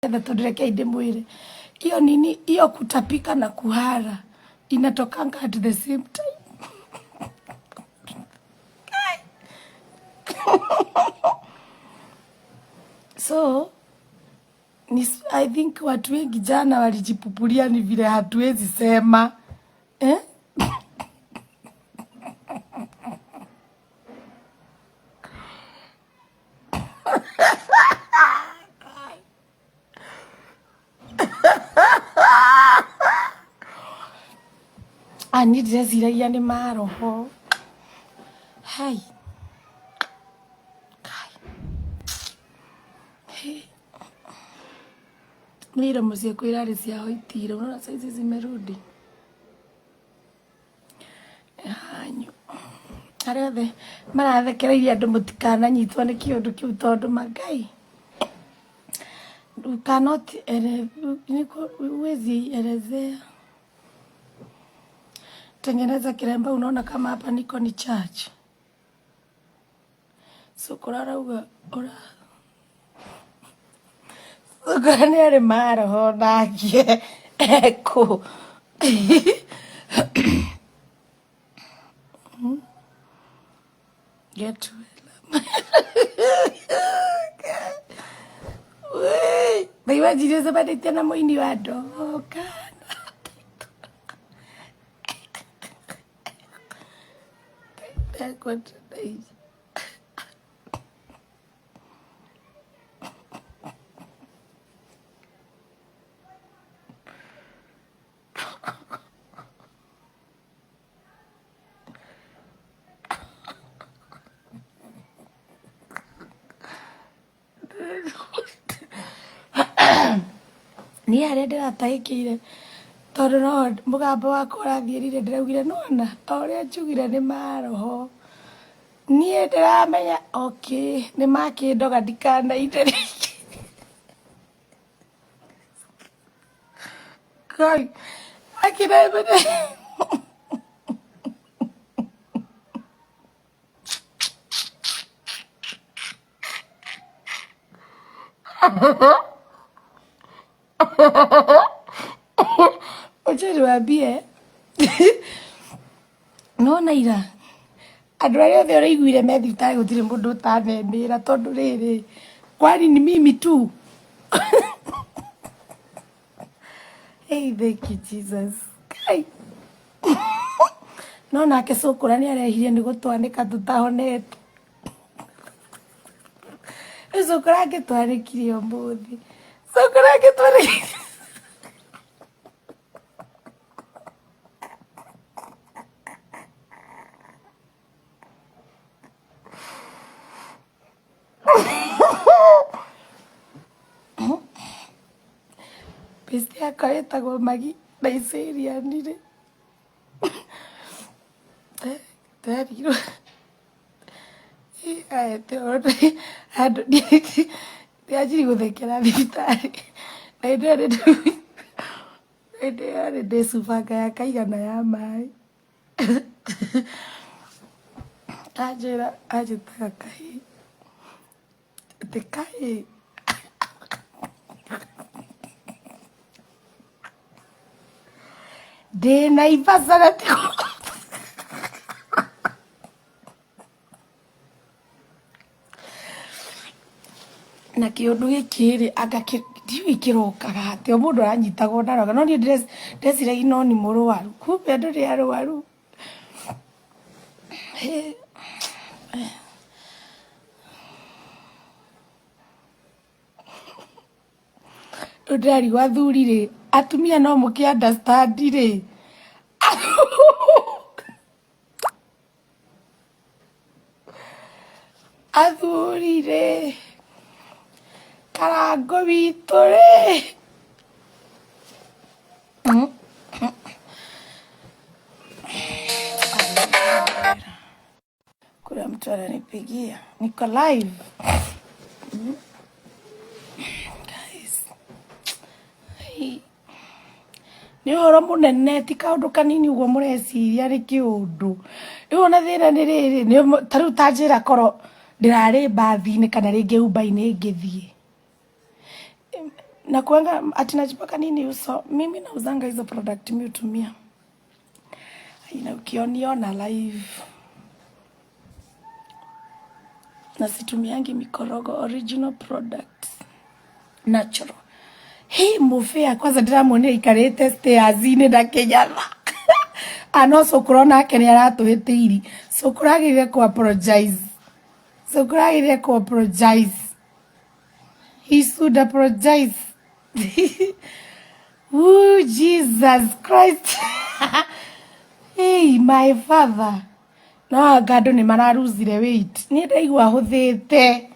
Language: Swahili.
Tondreke inde mwili. Hiyo nini? Hiyo kutapika na kuhara inatokanga at the same time. So I think watu wengi jana walijipupulia ni vile hatuwezi sema. Ani ndĩreciria nĩ maroho. Hai. Mira muciĩ kwĩrarĩ ciao itira, unaona saizi zimerudi. Hanyu. Arĩa othe marathekereirie andũ mũtikananyitwo nĩ kĩũndũ kĩu tondũ Mangai. You cannot huwezi elezea. Tengeneza kiremba, unaona kama hapa niko ni church. So kurara uga ora. So gani ale mara ho nagie eko. Get to it. Wei, baiwa jire sabade tena moini wa doka. What today? Ni arende ataikire tondu no mugambo wakwa ũrathierire ndĩraugire nona ũrĩa njugire nĩ maroho niĩ ndĩramenya okay nĩ makĩndoga ndikanainde rĩngĩ Ngai akĩremere Oje niwaambie nona ira andũ arĩa othe ũraiguire me thibitarĩ gũtirĩ mũndũ ũtanembĩra tondũ rĩrĩ kwani ni mimi tu. Hey, thank you Jesus. Kai. No nake cũkũra nĩ arehire nĩ gũtwanĩka tũtahonete. Cũkũra angĩtwanĩkire ũmũthĩ. Cũkũra angĩtwanĩkire. Peste akaretagwo Magi na Iceriani-rĩ. Tarirwo. Aete ũndũ handũ ndianjiri gũthekera thibitarĩ. Na hĩndĩ ĩyo nĩ ndĩcubanga ya kaigana ya maĩ. Anjĩtaga kahĩ. Atĩ kahĩ. Ndĩna Naivasha na tigo. Na kĩũndũ gĩkĩ-rĩ anga ndiũĩ kĩrokaga atĩ o mũndũ aranyitagwo na roga no niĩ ndĩreciragia no nĩ mũrwaru kumbe ndũrĩ arwaru. Ndĩrarigwo athuri-rĩ atumia no mũkĩ understand-rĩ. Athuri-rĩ Karango witũ-rĩ. Kuna mtu ananipigia. Niko live. Guys. Nĩ ũhoro mũnene ti kaũndũ kanini ũguo mũreciria nĩ kĩũndũ. Rĩu ona thĩna nĩ rĩrĩ ta rĩu ta njĩra korwo ndĩrarĩ mbathi-inĩ kana rĩngĩ Uber-inĩ ngĩthiĩ. na kuanga ati najipaka nini uso. Mimi nauzanga hizo product mimi hutumia. Ina ukioniona live. Na situmiangi mikorogo, original products. Natural. Hii mufea kwanza ndiramuonera ikarete stairs-ini na Kenyatta. Ano Sokoro nake ni aratuhitiri. Sokoro agirire ku apologize. Sokoro agirire ku apologize. He should apologize. Oh, Jesus Christ. Hey, my father. No, gado ni mararuzire weight. Ni ndaigua huthite.